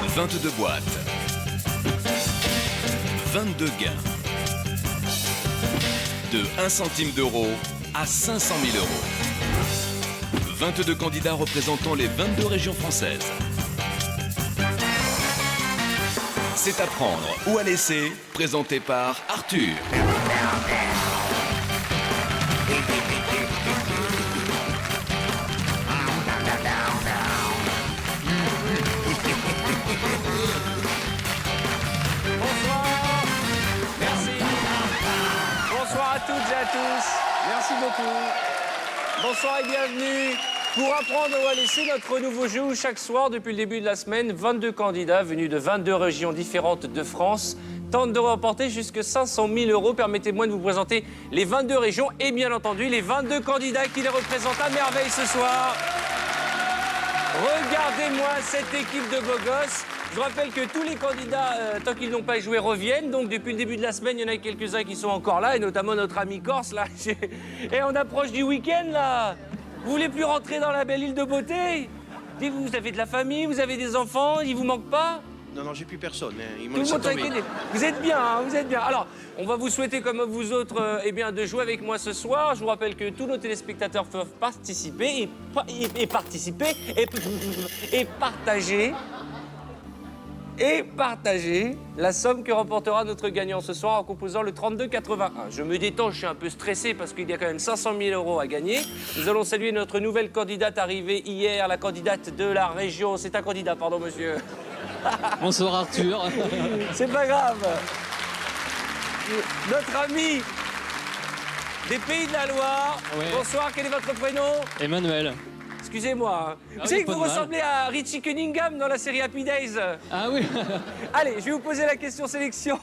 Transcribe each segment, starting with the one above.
22 boîtes. 22 gains. De 1 centime d'euro à 500 000 euros. 22 candidats représentant les 22 régions françaises. C'est à prendre ou à laisser, présenté par Arthur. Bonsoir à toutes et à tous. Merci beaucoup. Bonsoir et bienvenue pour apprendre ou à laisser notre nouveau jeu où chaque soir, depuis le début de la semaine, 22 candidats venus de 22 régions différentes de France tentent de remporter jusqu'à 500 000 euros. Permettez-moi de vous présenter les 22 régions et bien entendu les 22 candidats qui les représentent à merveille ce soir. Regardez-moi cette équipe de beaux gosses. Je vous rappelle que tous les candidats, tant qu'ils n'ont pas joué, reviennent. Donc, depuis le début de la semaine, il y en a quelques-uns qui sont encore là, et notamment notre ami Corse, là. Et on approche du week-end, là. Vous voulez plus rentrer dans la belle île de beauté? Dites-vous, vous avez de la famille, vous avez des enfants, il vous manque pas? Non, j'ai plus personne. Ils m'ont Tout le laissé monde tomber. s'inquiète. Vous êtes bien, hein, vous êtes bien. Alors, on va vous souhaiter, comme vous autres, eh bien, de jouer avec moi ce soir. Je vous rappelle que tous nos téléspectateurs peuvent participer et partager la somme que remportera notre gagnant ce soir en composant le 32-81. Je me détends, je suis un peu stressé parce qu'il y a quand même 500 000 euros à gagner. Nous allons saluer notre nouvelle candidate arrivée hier, la candidate de la région. C'est un candidat, pardon, monsieur. Bonsoir Arthur. C'est pas grave. Notre ami des Pays de la Loire. Ouais. Bonsoir, quel est votre prénom? Emmanuel. Excusez-moi. Vous oui, savez que pas vous de mal. ressemblez à Richie Cunningham dans la série Happy Days. Ah oui. Allez, je vais vous poser la question sélection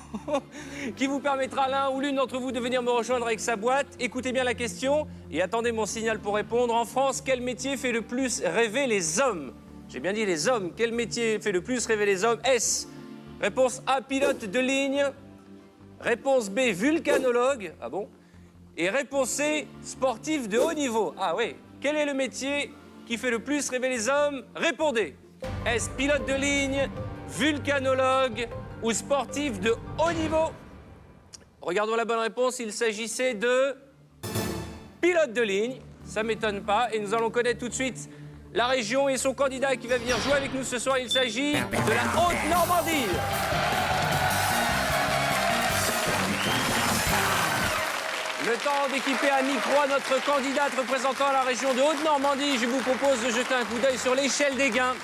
qui vous permettra à l'un ou l'une d'entre vous de venir me rejoindre avec sa boîte. Écoutez bien la question et attendez mon signal pour répondre. En France, quel métier fait le plus rêver les hommes? J'ai bien dit les hommes. Quel métier fait le plus rêver les hommes? S. Réponse A, pilote de ligne. Réponse B, vulcanologue. Ah bon? Et réponse C, sportif de haut niveau. Ah oui. Quel est le métier qui fait le plus rêver les hommes? Répondez. Est-ce pilote de ligne, vulcanologue ou sportif de haut niveau? Regardons la bonne réponse. Il s'agissait de pilote de ligne. Ça ne m'étonne pas. Et nous allons connaître tout de suite la région et son candidat qui va venir jouer avec nous ce soir. Il s'agit de la Haute-Normandie. Le temps d'équiper à micro à notre candidate représentant la région de Haute-Normandie. Je vous propose de jeter un coup d'œil sur l'échelle des gains.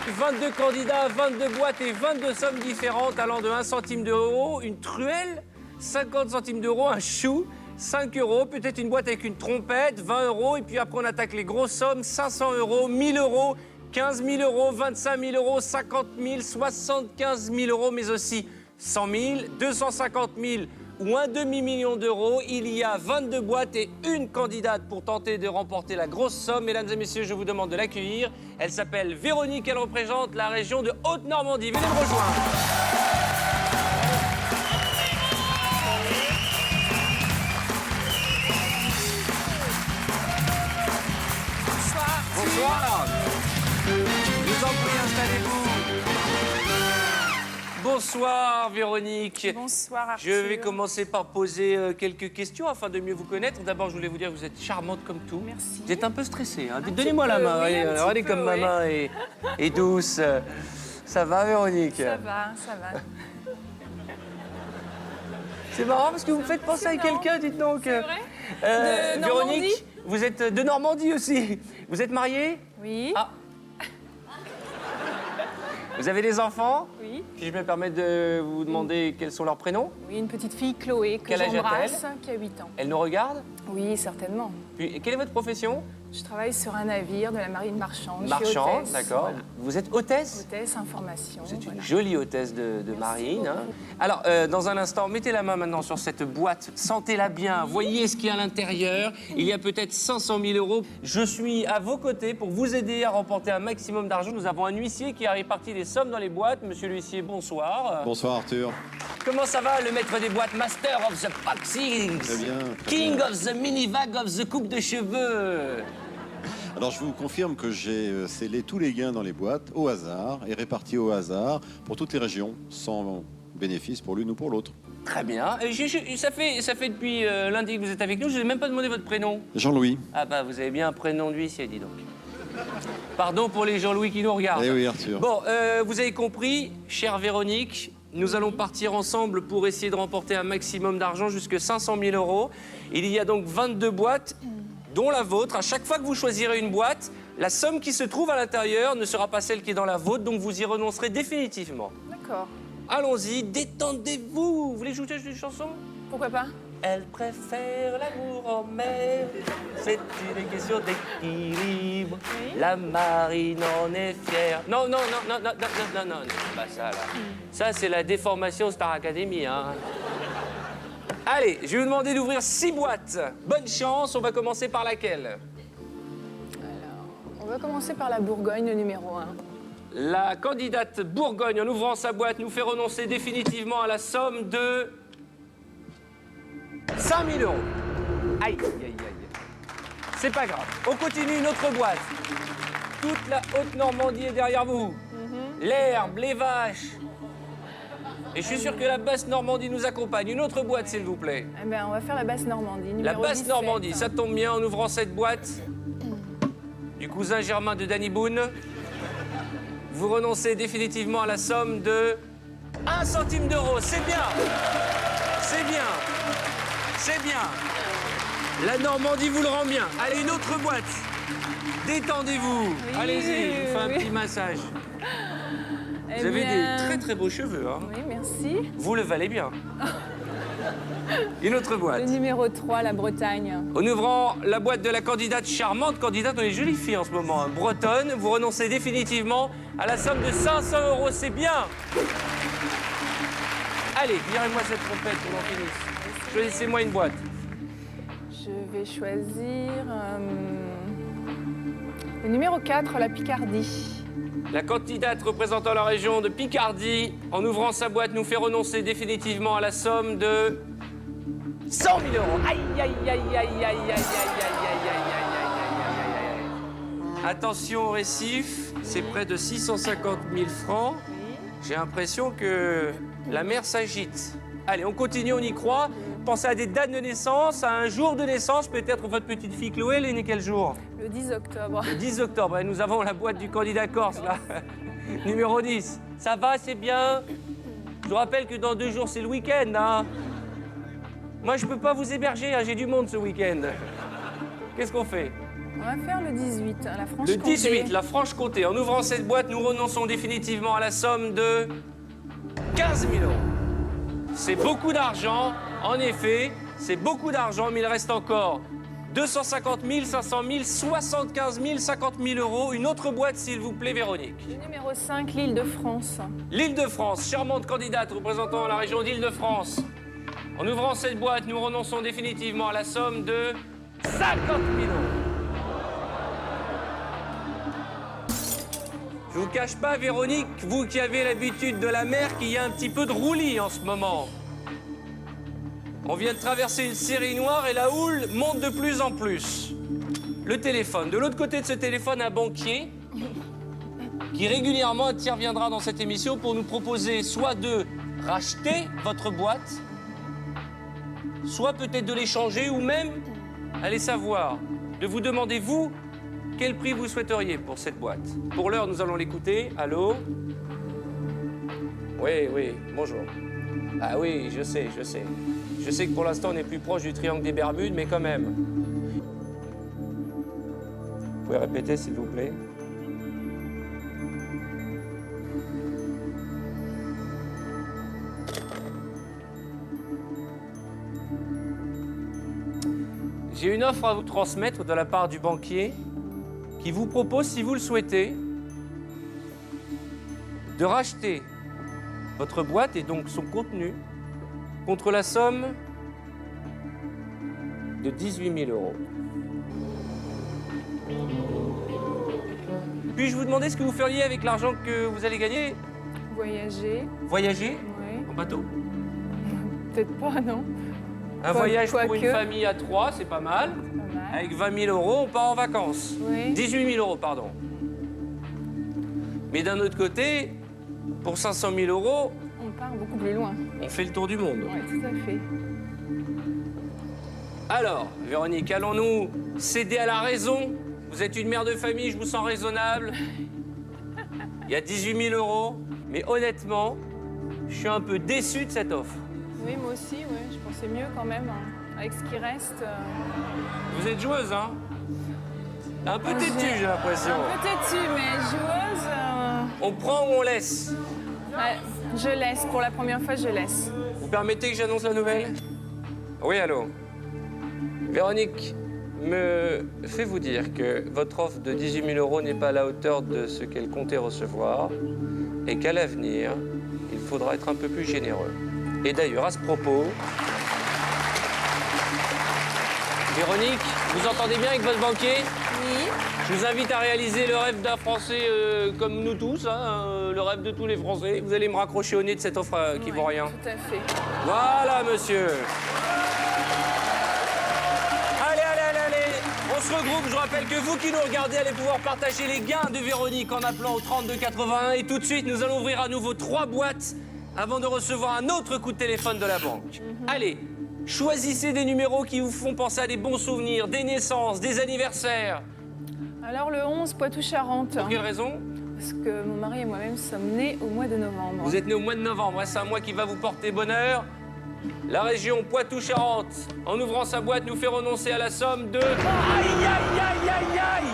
22 candidats, 22 boîtes et 22 sommes différentes allant de 1 centime d'euro, une truelle, 50 centimes d'euros, un chou, 5 euros, peut-être une boîte avec une trompette, 20 euros. Et puis après, on attaque les grosses sommes, 500 euros, 1000 euros, 15 000 euros, 25 000 euros, 50 000, 75 000 euros, mais aussi 100 000, 250 000 ou un demi-million d'euros. Il y a 22 boîtes et une candidate pour tenter de remporter la grosse somme. Mesdames et messieurs, je vous demande de l'accueillir. Elle s'appelle Véronique, elle représente la région de Haute-Normandie. Venez me rejoindre. Bonsoir. Je vous en prie, installez-vous. Bonsoir Véronique. Bonsoir Arthur. Je vais commencer par poser quelques questions afin de mieux vous connaître. D'abord, je voulais vous dire que vous êtes charmante comme tout. Merci. Vous êtes un peu stressée. Hein. Donnez-moi la main. oui, un petit Regardez peu, comme ma oui. main est douce. Ça va Véronique? Ça va, ça va. C'est marrant parce que vous me faites penser à quelqu'un, dites donc. C'est vrai De Normandie? Véronique, vous êtes de Normandie aussi. Vous êtes mariée? Oui. Ah. Vous avez des enfants? Oui. Puis je me permets de vous demander quels sont leurs prénoms? Oui, une petite fille, Chloé, que Quel âge j'embrasse, qui a 8 ans. Elle nous regarde? Oui, certainement. Puis, quelle est votre profession? Je travaille sur un navire de la marine marchande. Je suis Marchand, hôtesse, d'accord. voilà. Vous êtes hôtesse? Hôtesse, information. Vous êtes une voilà. jolie hôtesse de marine. Hein. Alors, dans un instant, mettez la main maintenant sur cette boîte. Sentez-la bien. Voyez ce qu'il y a à l'intérieur. Il y a peut-être 500 000 euros. Je suis à vos côtés pour vous aider à remporter un maximum d'argent. Nous avons un huissier qui a réparti les sommes dans les boîtes. Monsieur l'huissier, bonsoir. Bonsoir Arthur. Comment ça va, le maître des boîtes? Master of the Boxings. Très bien. King of the mini-vague of the coupe de cheveux. Alors je vous confirme que j'ai scellé tous les gains dans les boîtes au hasard et répartis au hasard pour toutes les régions, sans bénéfice pour l'une ou pour l'autre. Très bien. Ça fait depuis lundi que vous êtes avec nous, je n'ai même pas demandé votre prénom. Jean-Louis. Ah bah, vous avez bien un prénom d'huissier, dis donc. Pardon pour les Jean-Louis qui nous regardent. Eh oui, Arthur. Bon, vous avez compris, chère Véronique, nous allons partir ensemble pour essayer de remporter un maximum d'argent, jusque 500 000 euros. Il y a donc 22 boîtes, dont la vôtre. À chaque fois que vous choisirez une boîte, la somme qui se trouve à l'intérieur ne sera pas celle qui est dans la vôtre, donc vous y renoncerez définitivement. D'accord. Allons-y, détendez-vous. Vous voulez jouer une chanson? Pourquoi pas? Elle préfère l'amour en mer, c'est une question d'équilibre. Oui. La marine en est fière. Non, non, non, non, non, non, non, non, non, c'est pas ça, là. Ça, c'est la déformation Star Academy, hein. Allez, je vais vous demander d'ouvrir 6 boîtes. Bonne chance, on va commencer par laquelle? Alors, on va commencer par la Bourgogne, le numéro 1. La candidate Bourgogne, en ouvrant sa boîte, nous fait renoncer définitivement à la somme de 5 000 euros. Aïe, aïe, aïe, aïe. C'est pas grave. On continue une autre boîte. Toute la Haute-Normandie est derrière vous. L'herbe, les vaches. Et je suis sûr que la Basse-Normandie nous accompagne. Une autre boîte, s'il vous plaît. Eh ben, on va faire la Basse-Normandie, La numéro Basse-Normandie, 17. ça tombe bien en ouvrant cette boîte. Du cousin germain de Danny Boone. Vous renoncez définitivement à la somme de 1 centime d'euro. C'est bien. C'est bien. C'est bien. La Normandie vous le rend bien. Allez, une autre boîte. Détendez-vous. Oui, Allez-y, je vous fais un oui. petit massage. Eh Vous avez bien, des très très beaux cheveux, hein. Oui, merci. Vous le valez bien. Une autre boîte. Le numéro 3, la Bretagne. En ouvrant la boîte de la candidate, charmante candidate, on est jolie fille en ce moment, hein, bretonne, vous renoncez définitivement à la somme de 500 euros, c'est bien. Allez, virez-moi cette trompette pour qu'on finisse. Choisissez-moi une boîte. Je vais choisir le numéro 4, la Picardie. La candidate représentant la région de Picardie, en ouvrant sa boîte, nous fait renoncer définitivement à la somme de 100 000 euros. Aïe, aïe, aïe, aïe, aïe, aïe, aïe, aïe, aïe, aïe, aïe, aïe, aïe. Attention au récif, c'est près de 650 000 francs. J'ai l'impression que la mer s'agite. Allez, on continue, on y croit. Pensez à des dates de naissance, à un jour de naissance. Peut-être votre petite fille Chloé, elle est née quel jour? Le 10 octobre. Le 10 octobre. Et nous avons la boîte du candidat corse, là. Numéro 10. Ça va, c'est bien? Je vous rappelle que dans 2 jours, c'est le week-end, hein. Moi, je peux pas vous héberger, hein. J'ai du monde ce week-end. Qu'est-ce qu'on fait? On va faire le 18, la Le Franche-Comté. 18, la Franche-Comté. En ouvrant cette boîte, nous renonçons définitivement à la somme de 15 000 euros. C'est beaucoup d'argent, en effet, c'est beaucoup d'argent, mais il reste encore 250 000, 500 000, 75 000, 50 000 euros. Une autre boîte, s'il vous plaît, Véronique. Le numéro 5, l'Île-de-France. L'Île-de-France, charmante candidate représentant la région d'Île-de-France. En ouvrant cette boîte, nous renonçons définitivement à la somme de 50 000 euros. Je vous cache pas, Véronique, vous qui avez l'habitude de la mer, qu'il y a un petit peu de roulis en ce moment. On vient de traverser une série noire et la houle monte de plus en plus. Le téléphone. De l'autre côté de ce téléphone, un banquier qui régulièrement interviendra dans cette émission pour nous proposer soit de racheter votre boîte, soit peut-être de l'échanger ou même, allez savoir, de vous demander, vous, quel prix vous souhaiteriez pour cette boîte. Pour l'heure, nous allons l'écouter. Allô? Oui, oui, bonjour. Ah oui, je sais, je sais. Je sais que pour l'instant, on est plus proche du triangle des Bermudes, mais quand même. Vous pouvez répéter, s'il vous plaît? J'ai une offre à vous transmettre de la part du banquier qui vous propose, si vous le souhaitez, de racheter votre boîte et donc son contenu contre la somme de 18 000 euros. Puis-je vous demander ce que vous feriez avec l'argent que vous allez gagner? Voyager. Voyager Oui. en bateau? Peut-être pas, non. Un voyage pour une quoique. famille à 3, c'est pas mal. Pas mal. Avec 20 000 euros, on part en vacances. Oui. 18 000 euros, pardon. Mais d'un autre côté, pour 500 000 euros, On part beaucoup plus loin. on fait le tour du monde. Oui, tout à fait. Alors, Véronique, allons-nous céder à la raison? Vous êtes une mère de famille, je vous sens raisonnable. Il y a 18 000 euros. Mais honnêtement, je suis un peu déçu de cette offre. Oui, moi aussi, ouais, je pensais mieux quand même. Avec ce qui reste. Vous êtes joueuse, hein? Un peu têtue, j'ai l'impression. Un peu têtue, mais joueuse. On prend ou on laisse? Ouais, je laisse. Pour la première fois, je laisse. Vous permettez que j'annonce la nouvelle? Oui, allô? Véronique me fait vous dire que votre offre de 18 000 euros n'est pas à la hauteur de ce qu'elle comptait recevoir et qu'à l'avenir, il faudra être un peu plus généreux. Et d'ailleurs, à ce propos, Véronique, vous entendez bien avec votre banquier? Oui. Je vous invite à réaliser le rêve d'un Français comme nous tous, hein, le rêve de tous les Français. Vous allez me raccrocher au nez de cette offre qui vaut rien. Tout à fait. Voilà, monsieur. Allez, allez, allez, allez. On se regroupe. Je rappelle que vous qui nous regardez allez pouvoir partager les gains de Véronique en appelant au 3281. Et tout de suite, nous allons ouvrir à nouveau 3 boîtes avant de recevoir un autre coup de téléphone de la banque. Allez, choisissez des numéros qui vous font penser à des bons souvenirs, des naissances, des anniversaires. Alors, le 11, Poitou-Charentes. Pour quelle raison? Parce que mon mari et moi-même sommes nés au mois de novembre. Vous êtes né au mois de novembre, c'est un mois qui va vous porter bonheur. La région Poitou-Charentes, en ouvrant sa boîte, nous fait renoncer à la somme de... Aïe, aïe, aïe, aïe, aïe!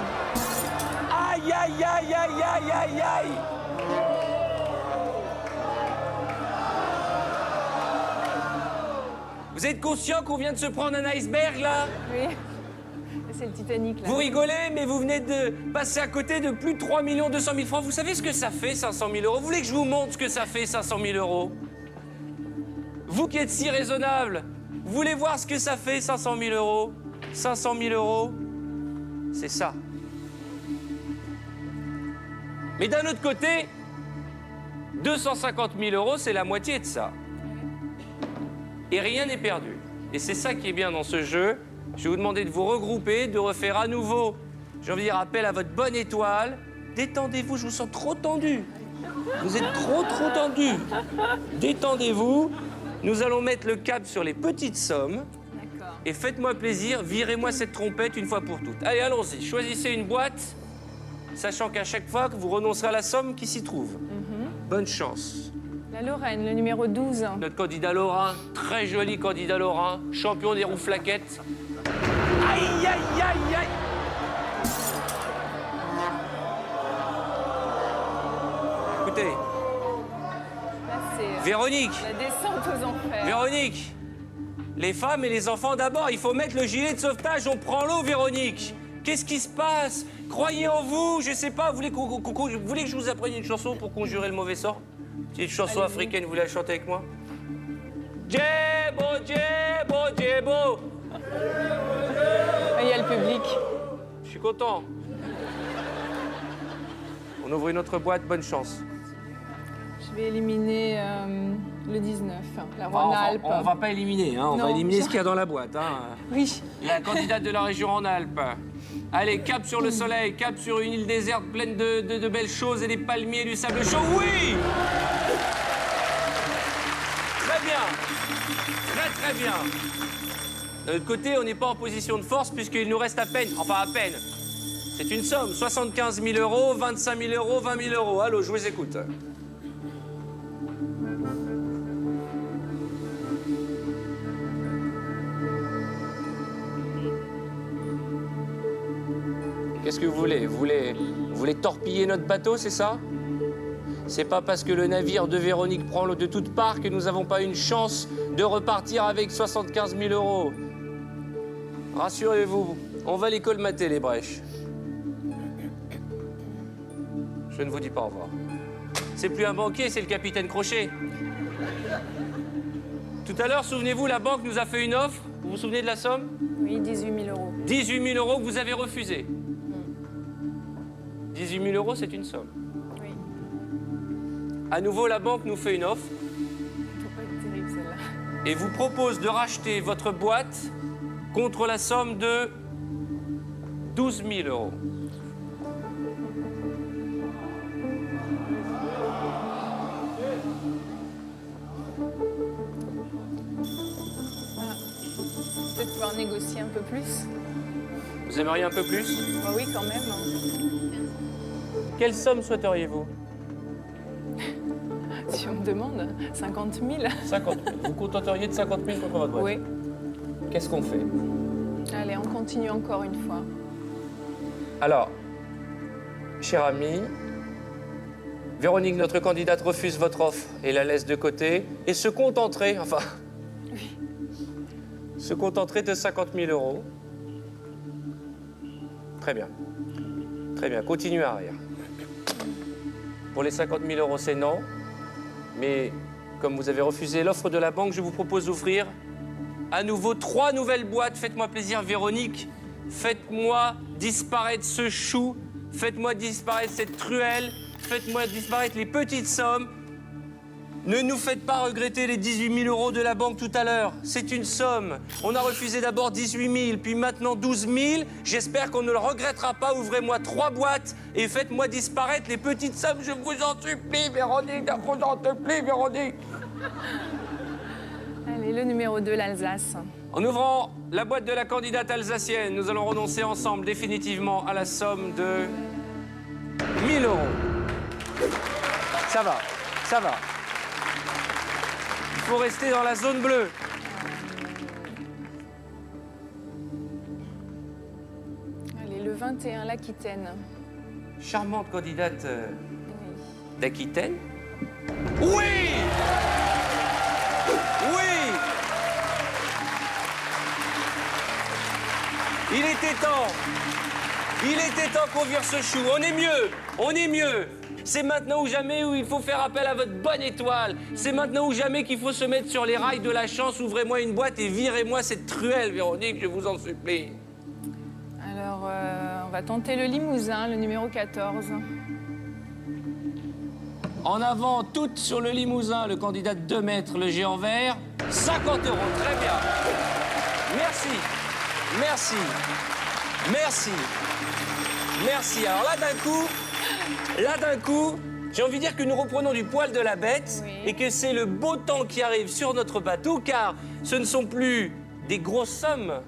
Aïe, aïe, aïe, aïe, aïe, aïe, aïe! Vous êtes conscient qu'on vient de se prendre un iceberg, là? Oui. C'est le Titanic, là. Vous rigolez, mais vous venez de passer à côté de plus de 3 200 000 francs. Vous savez ce que ça fait, 500 000 euros? Vous voulez que je vous montre ce que ça fait, 500 000 euros? Vous qui êtes si raisonnable, vous voulez voir ce que ça fait, 500 000 euros? 500 000 euros, c'est ça. Mais d'un autre côté, 250 000 euros, c'est la moitié de ça. Et rien n'est perdu. Et c'est ça qui est bien dans ce jeu. Je vais vous demander de vous regrouper, de refaire à nouveau, j'ai envie de dire, appel à votre bonne étoile. Détendez-vous, je vous sens trop tendu. Vous êtes trop tendu. Détendez-vous. Nous allons mettre le cap sur les petites sommes. D'accord. Et faites-moi plaisir, virez-moi cette trompette une fois pour toutes. Allez, allons-y. Choisissez une boîte, sachant qu'à chaque fois que vous renoncerez à la somme qui s'y trouve. Bonne chance. La Lorraine, le numéro 12. Notre candidat lorrain, très joli candidat lorrain, champion des roues flaquettes. Aïe, aïe, aïe, aïe! Écoutez, Là, c'est Véronique, la descente aux enfers. Véronique, les femmes et les enfants d'abord, il faut mettre le gilet de sauvetage, on prend l'eau, Véronique. Qu'est-ce qui se passe? Croyez en vous, je sais pas, vous voulez, vous voulez que je vous apprenne une chanson pour conjurer le mauvais sort? Petite chanson Allez-y. africaine, vous voulez la chanter avec moi? Djebo, Djebo, Djebo. Ah, il y a le public. Je suis content. On ouvre une autre boîte, bonne chance. Je vais éliminer le 19, la Enfin, Rhône-Alpes. on va pas éliminer, hein, on va Non, éliminer je- ce qu'il y a dans la boîte. Hein. Oui. La candidate de la région Rhône-Alpes. Allez, cap sur le soleil, cap sur une île déserte pleine de belles choses et des palmiers et du sable chaud. Oui! Très bien. Très bien. De l'autre côté, on n'est pas en position de force puisqu'il nous reste à peine, enfin à peine. C'est une somme, 75 000 euros, 25 000 euros, 20 000 euros. Allô, je vous écoute. Qu'est-ce que vous voulez? Vous voulez torpiller notre bateau, c'est ça? C'est pas parce que le navire de Véronique prend l'eau de toutes parts que nous n'avons pas une chance de repartir avec 75 000 euros. Rassurez-vous, on va les colmater, les brèches. Je ne vous dis pas au revoir. C'est plus un banquier, c'est le capitaine Crochet. Tout à l'heure, souvenez-vous, la banque nous a fait une offre. Vous vous souvenez de la somme? Oui, 18 000 euros. 18 000 euros que vous avez refusé. 18 000 euros, c'est une somme. Oui. À nouveau, la banque nous fait une offre. Ça peut pas être terrible, celle-là. et vous propose de racheter votre boîte contre la somme de 12 000 euros. Peut-être pouvoir négocier un peu plus. Vous aimeriez un peu plus? Bah oui, quand même. Quelle somme souhaiteriez-vous? Si on me demande, 50 000. 50 000. Vous contenteriez de 50 000 contre votre boîte? Oui. Qu'est-ce qu'on fait? Allez, on continue encore une fois. Alors, cher ami, Véronique, notre candidate, refuse votre offre et la laisse de côté et se contenterait, enfin, se contenterait de 50 000 euros. Très bien. Très bien, continuez à rire. Pour les 50 000 euros, c'est non. Mais comme vous avez refusé l'offre de la banque, je vous propose d'offrir à nouveau 3 nouvelles boîtes. Faites-moi plaisir, Véronique. Faites-moi disparaître ce chou. Faites-moi disparaître cette truelle. Faites-moi disparaître les petites sommes. Ne nous faites pas regretter les 18 000 euros de la banque tout à l'heure. C'est une somme. On a refusé d'abord 18 000, puis maintenant 12 000. J'espère qu'on ne le regrettera pas. Ouvrez-moi 3 boîtes et faites-moi disparaître les petites sommes. Je vous en supplie, Véronique. Je vous en supplie, Véronique. Allez, le numéro 2, l'Alsace. En ouvrant la boîte de la candidate alsacienne, nous allons renoncer ensemble définitivement à la somme de 1 000 euros. Ça va, ça va. Il faut rester dans la zone bleue. Allez, le 21, l'Aquitaine. Charmante candidate Oui. d'Aquitaine. Oui! Oui! Il était temps. Il était temps qu'on vire ce chou. On est mieux. On est mieux. C'est maintenant ou jamais où il faut faire appel à votre bonne étoile. C'est maintenant ou jamais qu'il faut se mettre sur les rails de la chance. Ouvrez-moi une boîte et virez-moi cette truelle, Véronique, je vous en supplie. Alors, on va tenter le Limousin, le numéro 14. En avant, toute sur le Limousin, le candidat de 2 mètres, le géant vert. 50 euros, très bien. Merci. Merci. Merci. Merci. Alors là d'un coup, j'ai envie de dire que nous reprenons du poil de la bête Oui. et que c'est le beau temps qui arrive sur notre bateau, car ce ne sont plus des grosses sommes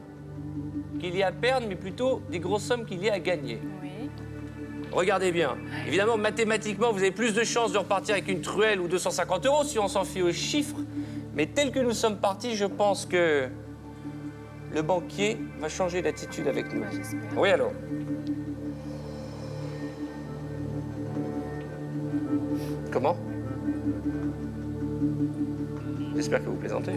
qu'il y a à perdre, mais plutôt des grosses sommes qu'il y a à gagner. Oui. Regardez bien. Évidemment, mathématiquement, vous avez plus de chances de repartir avec une truelle ou 250 euros si on s'en fie aux chiffres. Mais tel que nous sommes partis, je pense que le banquier va changer d'attitude avec nous. Bah, j'espère. Oui, alors. Comment? J'espère que vous plaisantez.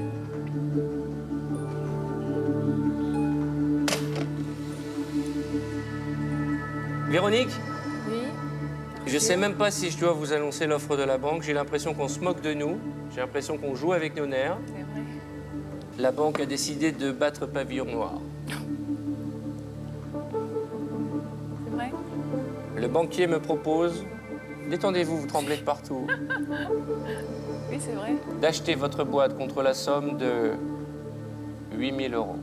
Véronique, Oui. je sais même pas si je dois vous annoncer l'offre de la banque. J'ai l'impression qu'on se moque de nous. J'ai l'impression qu'on joue avec nos nerfs. C'est vrai. La banque a décidé de battre pavillon noir. C'est vrai. Le banquier me propose, détendez-vous, vous tremblez de partout, Oui, c'est vrai. d'acheter votre boîte contre la somme de 8 000 euros.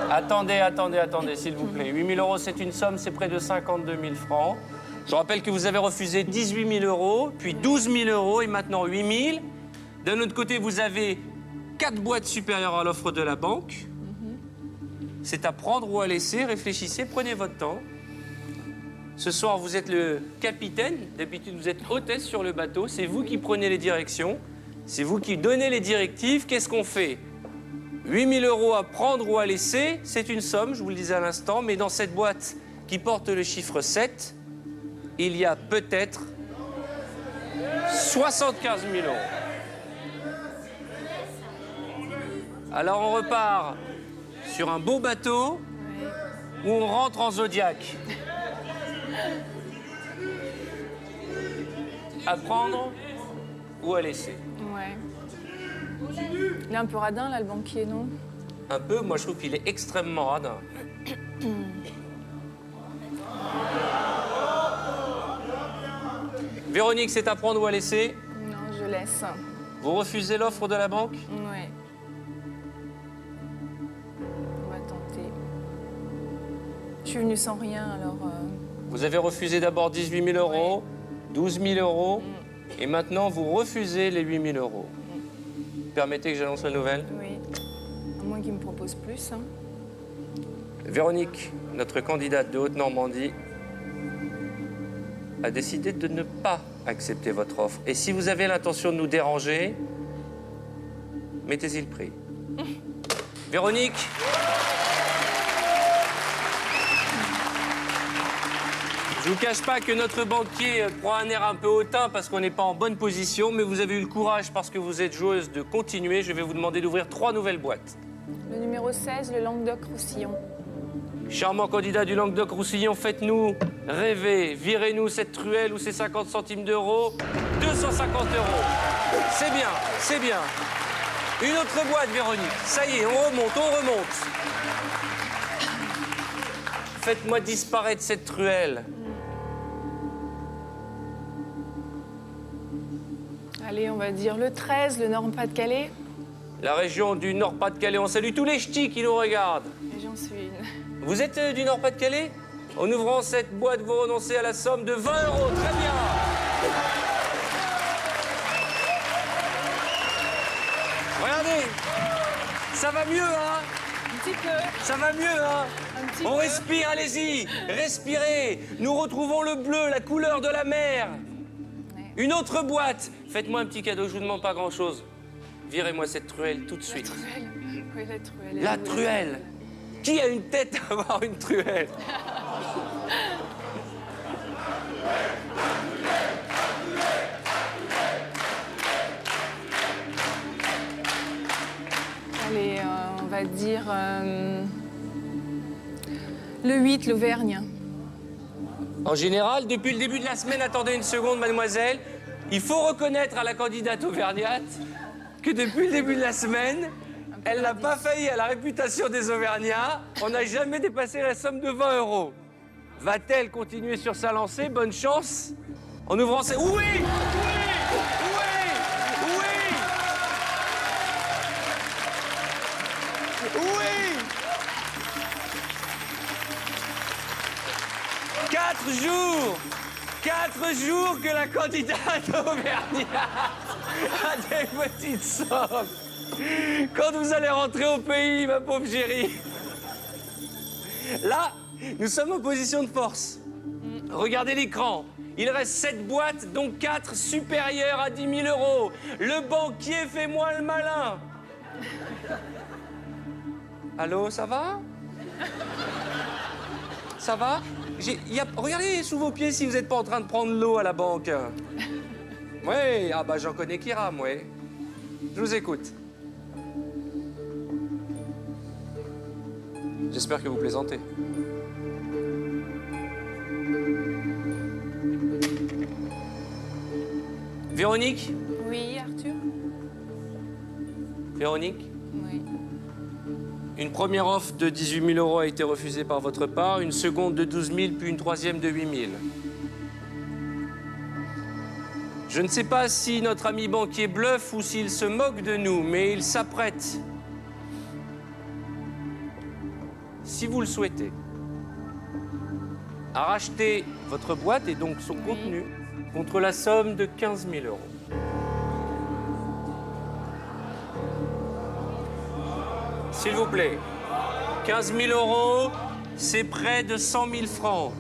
Attendez, s'il vous plaît. 8 000 euros, c'est une somme, c'est près de 52 000 francs. Je rappelle que vous avez refusé 18 000 euros, puis 12 000 euros et maintenant 8 000. D'un autre côté, vous avez 4 boîtes supérieures à l'offre de la banque. C'est à prendre ou à laisser. Réfléchissez, prenez votre temps. Ce soir, vous êtes le capitaine. D'habitude, vous êtes hôtesse sur le bateau. C'est vous qui prenez les directions. C'est vous qui donnez les directives. Qu'est-ce qu'on fait? 8 000 euros à prendre ou à laisser, c'est une somme, je vous le disais à l'instant, mais dans cette boîte qui porte le chiffre 7, il y a peut-être 75 000 euros. Alors on repart sur un beau bateau où on rentre en Zodiac. À prendre ou à laisser? Ouais. Il est un peu radin, là, le banquier, non? Un peu, moi je trouve qu'il est extrêmement radin. Véronique, c'est à prendre ou à laisser? Non, je laisse. Vous refusez l'offre de la banque? Ouais. On va tenter. Je suis venue sans rien, alors... Vous avez refusé d'abord 18 000 euros, 12 000 euros, et maintenant vous refusez les 8 000 euros. Permettez que j'annonce la nouvelle? Oui. À moins qu'il me propose plus. Hein. Véronique, notre candidate de Haute-Normandie, a décidé de ne pas accepter votre offre. Et si vous avez l'intention de nous déranger, mettez-y le prix. Véronique, je vous cache pas que notre banquier prend un air un peu hautain parce qu'on n'est pas en bonne position, mais vous avez eu le courage, parce que vous êtes joueuse, de continuer. Je vais vous demander d'ouvrir 3 nouvelles boîtes. Le numéro 16, le Languedoc-Roussillon. Charmant candidat du Languedoc-Roussillon, faites-nous rêver. Virez-nous cette truelle ou ces 50 centimes d'euros. 250 euros. C'est bien, c'est bien. Une autre boîte, Véronique. Ça y est, on remonte, on remonte. Faites-moi disparaître cette truelle. Allez, on va dire le 13, le Nord-Pas-de-Calais. La région du Nord-Pas-de-Calais, on salue tous les ch'tis qui nous regardent. Et j'en suis une. Vous êtes du Nord-Pas-de-Calais? En ouvrant cette boîte, vous renoncez à la somme de 20 euros. Très bien. Regardez, ça va mieux, hein? Un petit peu. Ça va mieux, hein? Un petit On peu. respire, allez-y. Respirez. Nous retrouvons le bleu, la couleur de la mer. Une autre boîte. Faites-moi un petit cadeau, je vous demande pas grand-chose. Virez-moi cette truelle tout de La suite. truelle. Oui, la truelle. La truelle. Qui a une tête à avoir une truelle? Allez, on va dire le 8, l'Auvergne. En général, depuis le début de la semaine, attendez une seconde, mademoiselle, il faut reconnaître à la candidate auvergnate que depuis le début de la semaine, elle n'a pas failli à la réputation des Auvergnats. On n'a jamais dépassé la somme de 20 euros. Va-t-elle continuer sur sa lancée? Bonne chance. En ouvrant ses... Oui! Oui! Oui! Oui! Oui! 4 jours que la candidate auvergnate a des petites sommes. Quand vous allez rentrer au pays, ma pauvre chérie. Là, nous sommes en position de force. Regardez l'écran. Il reste 7 boîtes, dont 4 supérieures à 10 000 euros. Le banquier fait moins le malin. Allô, ça va? Ça va? Regardez sous vos pieds si vous n'êtes pas en train de prendre l'eau à la banque. Oui, ah bah j'en connais qui rame, oui. Je vous écoute. J'espère que vous plaisantez. Véronique? Oui, Arthur? Véronique? Oui. Une première offre de 18 000 euros a été refusée par votre part, une seconde de 12 000, puis une troisième de 8 000. Je ne sais pas si notre ami banquier bluffe ou s'il se moque de nous, mais il s'apprête, si vous le souhaitez, à racheter votre boîte et donc son contenu contre la somme de 15 000 euros. S'il vous plaît, 15 000 euros, c'est près de 100 000 francs.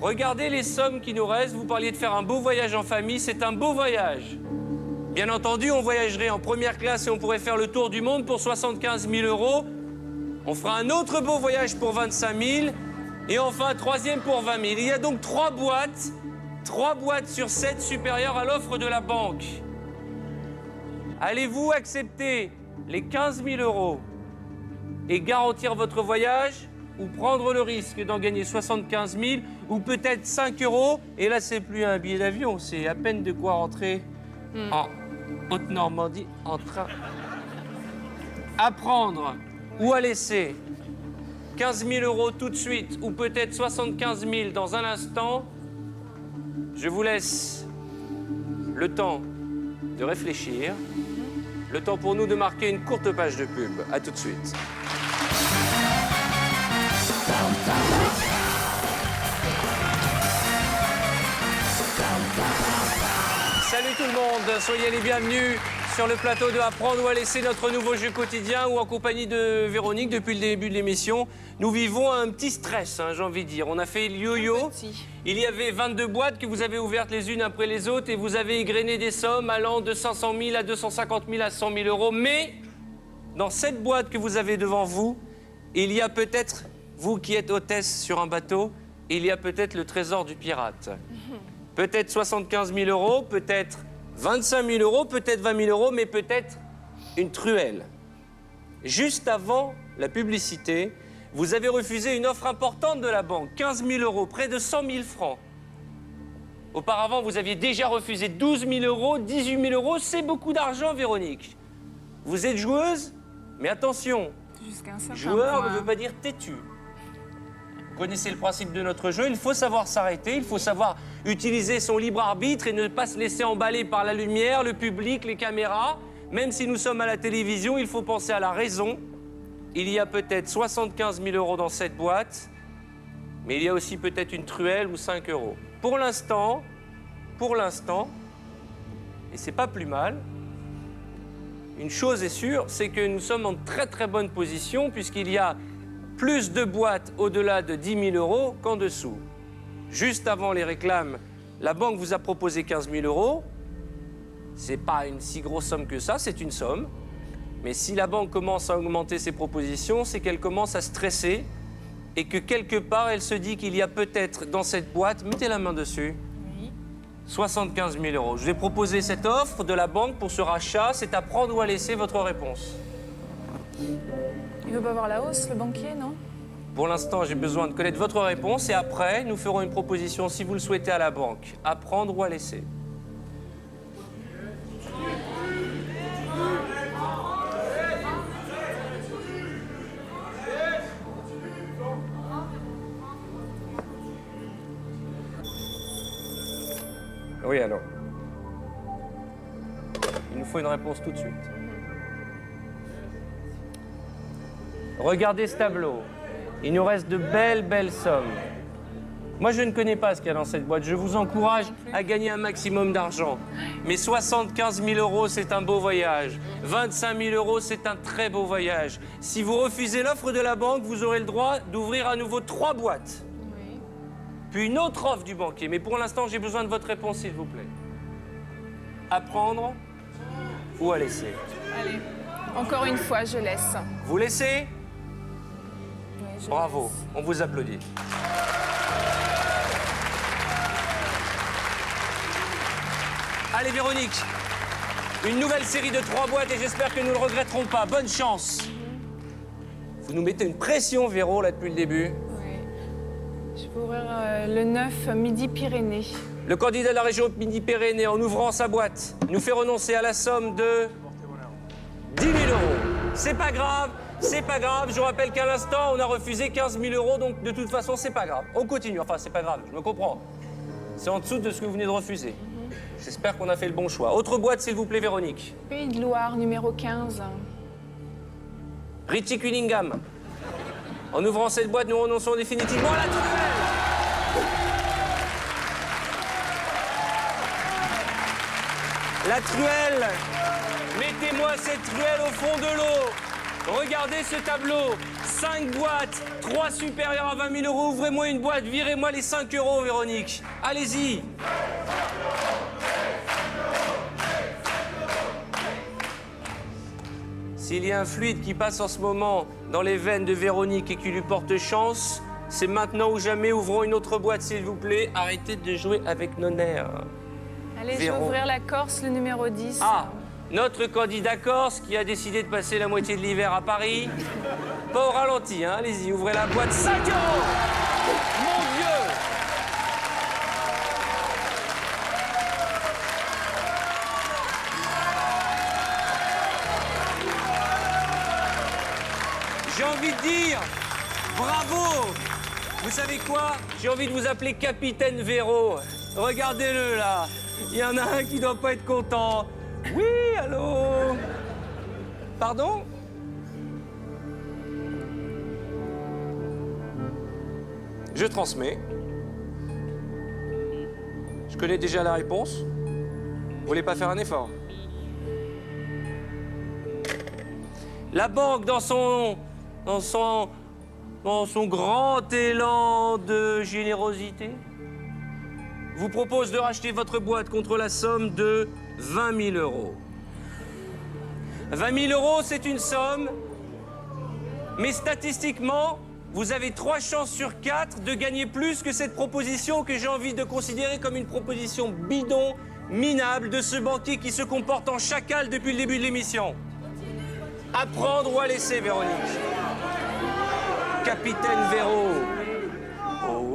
Regardez les sommes qui nous restent. Vous parliez de faire un beau voyage en famille, c'est un beau voyage. Bien entendu, on voyagerait en première classe et on pourrait faire le tour du monde pour 75 000 euros. On fera un autre beau voyage pour 25 000 et enfin un troisième pour 20 000. Il y a donc 3 boîtes sur 7 supérieures à l'offre de la banque. Allez-vous accepter les 15 000 euros et garantir votre voyage, ou prendre le risque d'en gagner 75 000 ou peut-être 5 euros, et là c'est plus un billet d'avion, c'est à peine de quoi rentrer en Haute-Normandie en train. À prendre ou à laisser 15 000 euros tout de suite, ou peut-être 75 000 dans un instant. Je vous laisse le temps de réfléchir, le temps pour nous de marquer une courte page de pub. À tout de suite. Salut tout le monde, soyez les bienvenus sur le plateau de Apprendre ou à laisser, notre nouveau jeu quotidien, où en compagnie de Véronique, depuis le début de l'émission, nous vivons un petit stress, hein, j'ai envie de dire. On a fait le yo-yo. Il y avait 22 boîtes que vous avez ouvertes les unes après les autres et vous avez égrené des sommes allant de 500 000 à 250 000 à 100 000 euros. Mais dans cette boîte que vous avez devant vous, il y a peut-être, vous qui êtes hôtesse sur un bateau, il y a peut-être le trésor du pirate. Peut-être 75 000 euros, peut-être 25 000 euros, peut-être 20 000 euros, mais peut-être une truelle. Juste avant la publicité, vous avez refusé une offre importante de la banque, 15 000 euros, près de 100 000 francs. Auparavant, vous aviez déjà refusé 12 000 euros, 18 000 euros, c'est beaucoup d'argent, Véronique. Vous êtes joueuse, mais attention, Jusqu'à un certain joueur point. ne veut pas dire têtu. Vous connaissez le principe de notre jeu, il faut savoir s'arrêter, il faut savoir utiliser son libre arbitre et ne pas se laisser emballer par la lumière, le public, les caméras. Même si nous sommes à la télévision, il faut penser à la raison. Il y a peut-être 75 000 euros dans cette boîte, mais il y a aussi peut-être une truelle ou 5 euros. Pour l'instant, et c'est pas plus mal, une chose est sûre, c'est que nous sommes en très très bonne position puisqu'il y a plus de boîtes au-delà de 10 000 euros qu'en dessous. Juste avant les réclames, la banque vous a proposé 15 000 euros. C'est pas une si grosse somme que ça, c'est une somme. Mais si la banque commence à augmenter ses propositions, c'est qu'elle commence à stresser et que quelque part, elle se dit qu'il y a peut-être dans cette boîte, mettez la main dessus, 75 000 euros. Je vais proposer cette offre de la banque pour ce rachat. C'est à prendre ou à laisser votre réponse. Il veut pas voir la hausse, le banquier, non? Pour l'instant, j'ai besoin de connaître votre réponse et après, nous ferons une proposition, si vous le souhaitez, à la banque. À prendre ou à laisser. Oui, alors. Il nous faut une réponse tout de suite. Regardez ce tableau. Il nous reste de belles sommes. Moi, je ne connais pas ce qu'il y a dans cette boîte. Je vous encourage à gagner un maximum d'argent. Mais 75 000 euros, c'est un beau voyage. 25 000 euros, c'est un très beau voyage. Si vous refusez l'offre de la banque, vous aurez le droit d'ouvrir à nouveau 3 boîtes. Oui. Puis une autre offre du banquier. Mais pour l'instant, j'ai besoin de votre réponse, s'il vous plaît. À prendre ou à laisser? Allez, encore une fois, je laisse. Vous laissez? Oui, je Bravo, laisse. on vous applaudit. Allez Véronique, une nouvelle série de 3 boîtes et j'espère que nous ne le regretterons pas. Bonne chance. Vous nous mettez une pression, Véro, là, depuis le début. Oui. Je vais ouvrir le 9, Midi-Pyrénées. Le candidat de la région Midi-Pyrénées, en ouvrant sa boîte, nous fait renoncer à la somme de 10 000 euros. C'est pas grave, c'est pas grave. Je vous rappelle qu'à l'instant, on a refusé 15 000 euros, donc de toute façon, c'est pas grave. On continue, enfin, c'est pas grave, je me comprends. C'est en dessous de ce que vous venez de refuser. J'espère qu'on a fait le bon choix. Autre boîte, s'il vous plaît, Véronique. Pays de Loire, numéro 15. Richie Cunningham. En ouvrant cette boîte, nous renonçons définitivement à la truelle. La truelle. Mettez-moi cette truelle au fond de l'eau. Regardez ce tableau. 5 boîtes, 3 supérieures à 20 000 euros. Ouvrez-moi une boîte, virez-moi les 5 euros, Véronique. Allez-y. S'il y a un fluide qui passe en ce moment dans les veines de Véronique et qui lui porte chance, c'est maintenant ou jamais. Ouvrons une autre boîte, s'il vous plaît. Arrêtez de jouer avec nos nerfs. Allez, je vais Véro. ouvrir la Corse, le numéro 10. Ah, notre candidat corse qui a décidé de passer la moitié de l'hiver à Paris. Pas au ralenti, hein. Allez-y, ouvrez la boîte. 5 euros. Mon Dieu. J'ai envie de dire, bravo. Vous savez quoi? J'ai envie de vous appeler Capitaine Véro. Regardez-le là. Il y en a un qui doit pas être content. Oui, allô? Pardon? Je transmets. Je connais déjà la réponse. Vous voulez pas faire un effort? La banque, dans son grand élan de générosité, vous propose de racheter votre boîte contre la somme de 20 000 euros. 20 000 euros, c'est une somme, mais statistiquement, vous avez 3 chances sur 4 de gagner plus que cette proposition que j'ai envie de considérer comme une proposition bidon, minable de ce banquier qui se comporte en chacal depuis le début de l'émission. À prendre ou à laisser, Véronique. Capitaine Véro.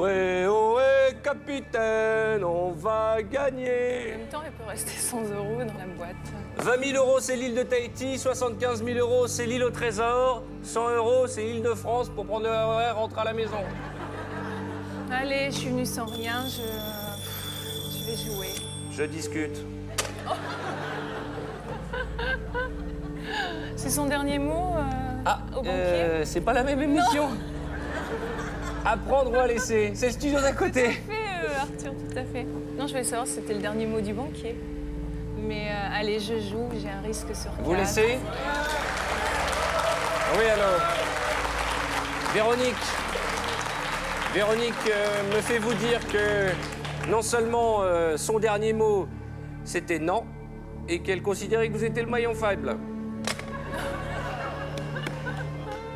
Ohé, capitaine, on va gagner. En même temps, elle peut rester 100 euros dans la boîte. 20 000 euros, c'est l'île de Tahiti. 75 000 euros, c'est l'île au trésor. 100 euros, c'est l'île de France pour prendre le RER, rentrer à la maison. Allez, je suis venue sans rien, je vais jouer. Je discute. C'est son dernier mot au banquier? C'est pas la même émission. À prendre ou à laisser. C'est le studio d'à côté. Tout à fait, Arthur, tout à fait. Non, je voulais savoir si c'était le dernier mot du banquier. Mais allez, je joue, j'ai un risque sur 4. Vous laissez? Oui, alors. Véronique me fait vous dire que non seulement son dernier mot, c'était non, et qu'elle considérait que vous étiez le maillon faible.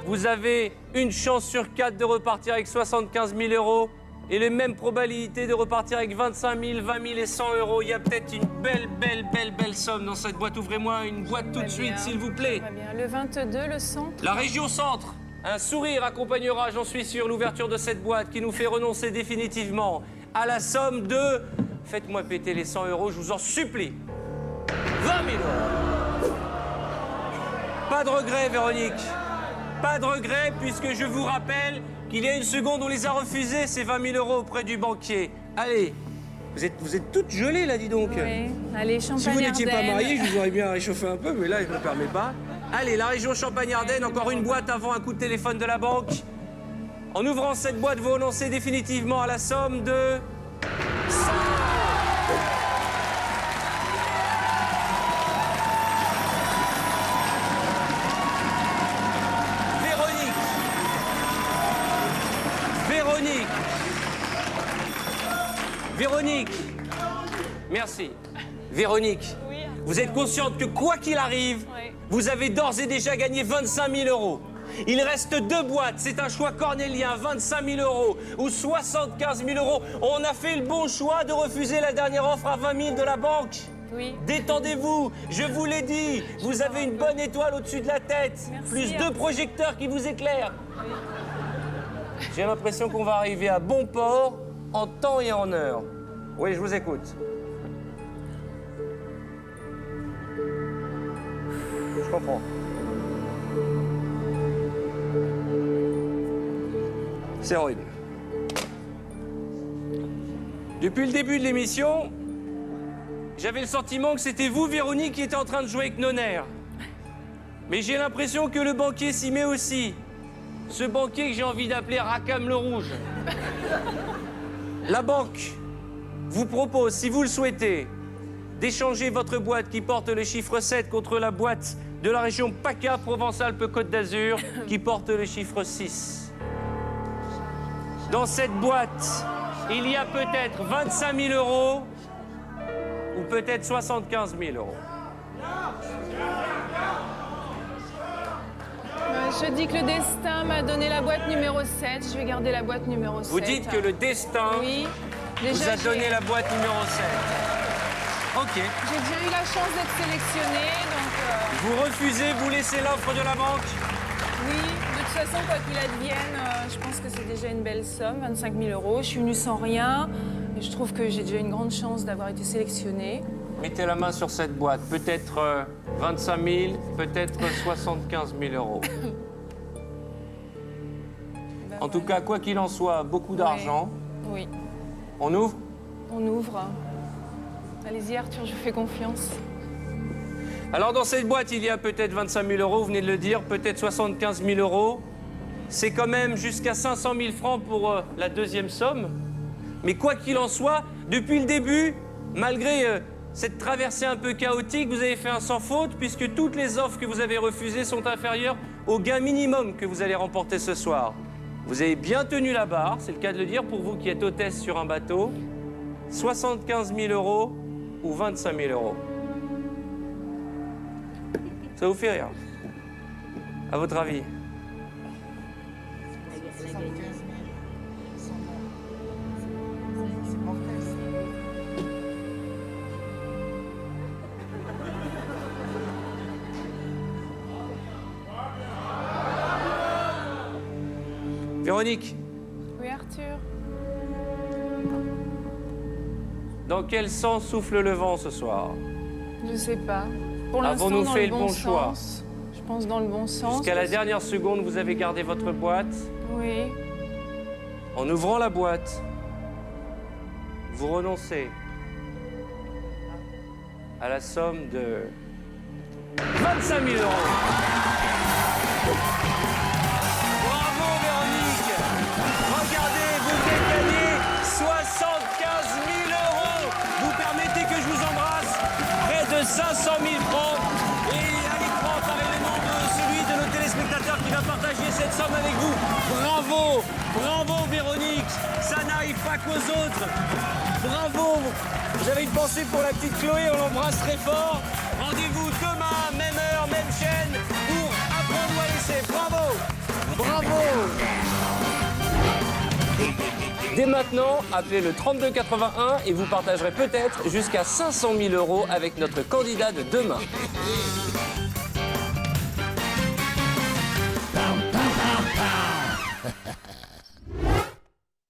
Vous avez une chance sur 4 de repartir avec 75 000 euros et les mêmes probabilités de repartir avec 25 000, 20 000 et 100 euros. Il y a peut-être une belle somme dans cette boîte. Ouvrez-moi une boîte tout de suite, s'il vous plaît. Très bien. Le 22, le centre. La région centre. Un sourire accompagnera, j'en suis sûr, l'ouverture de cette boîte qui nous fait renoncer définitivement à la somme de... Faites-moi péter les 100 euros, je vous en supplie. 20 000 euros. Pas de regret, Véronique. Pas de regret, puisque je vous rappelle qu'il y a une seconde, on les a refusés, ces 20 000 euros auprès du banquier. Allez, vous êtes toutes gelées, là, dis donc. Oui. Allez, Champagne-Ardenne. Si vous n'étiez pas mariés, je vous aurais bien réchauffé un peu, mais là, je ne me permets pas. Allez, la région Champagne-Ardenne, encore une boîte avant un coup de téléphone de la banque. En ouvrant cette boîte, vous renoncez définitivement à la somme de... 100. Véronique, merci. Véronique, Oui. vous êtes consciente que quoi qu'il arrive, Oui. vous avez d'ores et déjà gagné 25 000 euros. Il reste 2 boîtes, c'est un choix cornélien, 25 000 euros ou 75 000 euros. On a fait le bon choix de refuser la dernière offre à 20 000 de la banque. Oui. Détendez-vous, je vous l'ai dit, vous avez une bonne étoile au-dessus de la tête, Merci, plus 2 Arthur. projecteurs qui vous éclairent. J'ai l'impression qu'on va arriver à bon port en temps et en heure. Oui, je vous écoute. Je comprends. C'est horrible. Depuis le début de l'émission, j'avais le sentiment que c'était vous, Véronique, qui étiez en train de jouer avec nos nerfs. Mais j'ai l'impression que le banquier s'y met aussi. Ce banquier que j'ai envie d'appeler Rackham le Rouge. La banque vous propose, si vous le souhaitez, d'échanger votre boîte qui porte le chiffre 7 contre la boîte de la région PACA, Provence-Alpes-Côte d'Azur, qui porte le chiffre 6. Dans cette boîte, il y a peut-être 25 000 euros ou peut-être 75 000 euros. Je dis que le destin m'a donné la boîte numéro 7. Je vais garder la boîte numéro 7. Vous dites que le destin Oui. vous Déjà, a donné la boîte numéro 7. Ok. J'ai déjà eu la chance d'être sélectionnée, donc Vous refusez, vous laissez l'offre de la banque? oui. De toute façon, quoi qu'il advienne, je pense que c'est déjà une belle somme, 25 000 euros. Je suis venue sans rien. Et je trouve que j'ai déjà une grande chance d'avoir été sélectionnée. Mettez la main sur cette boîte. Peut-être 25 000, peut-être 75 000 euros. Ben En tout voilà. cas, quoi qu'il en soit, beaucoup d'argent. Oui. On ouvre? On ouvre. Allez-y Arthur, je vous fais confiance. Alors dans cette boîte, il y a peut-être 25 000 euros, vous venez de le dire, peut-être 75 000 euros. C'est quand même jusqu'à 500 000 francs pour la deuxième somme. Mais quoi qu'il en soit, depuis le début, malgré cette traversée un peu chaotique, vous avez fait un sans faute puisque toutes les offres que vous avez refusées sont inférieures au gain minimum que vous allez remporter ce soir. Vous avez bien tenu la barre, c'est le cas de le dire, pour vous qui êtes hôtesse sur un bateau. 75 000 euros ou 25 000 euros. Ça vous fait rire? À votre avis? Véronique, Oui Arthur. dans quel sens souffle le vent ce soir? Je sais pas. Pour l'instant, Avons-nous dans fait le le bon bon choix? sens. Je pense dans le bon sens. Jusqu'à la parce- dernière seconde, vous avez gardé votre boîte. Oui. En ouvrant la boîte, vous renoncez à la somme de 25 000 euros. Bravo Véronique! Regardez, vous venez de gagner 75 000 euros. Vous permettez que je vous embrasse? Près de 500 000 francs. Et à l'écran apparaît le nom de celui de nos téléspectateurs qui va partager cette somme avec vous. Bravo! Bravo Véronique! Ça n'arrive pas qu'aux autres. Bravo! J'avais une pensée pour la petite Chloé, on l'embrasse très fort. Rendez-vous demain, même heure, même chaîne, pour apprendre ou à laisser. Bravo! Bravo! Dès maintenant, appelez le 3281 et vous partagerez peut-être jusqu'à 500 000 euros avec notre candidat de demain.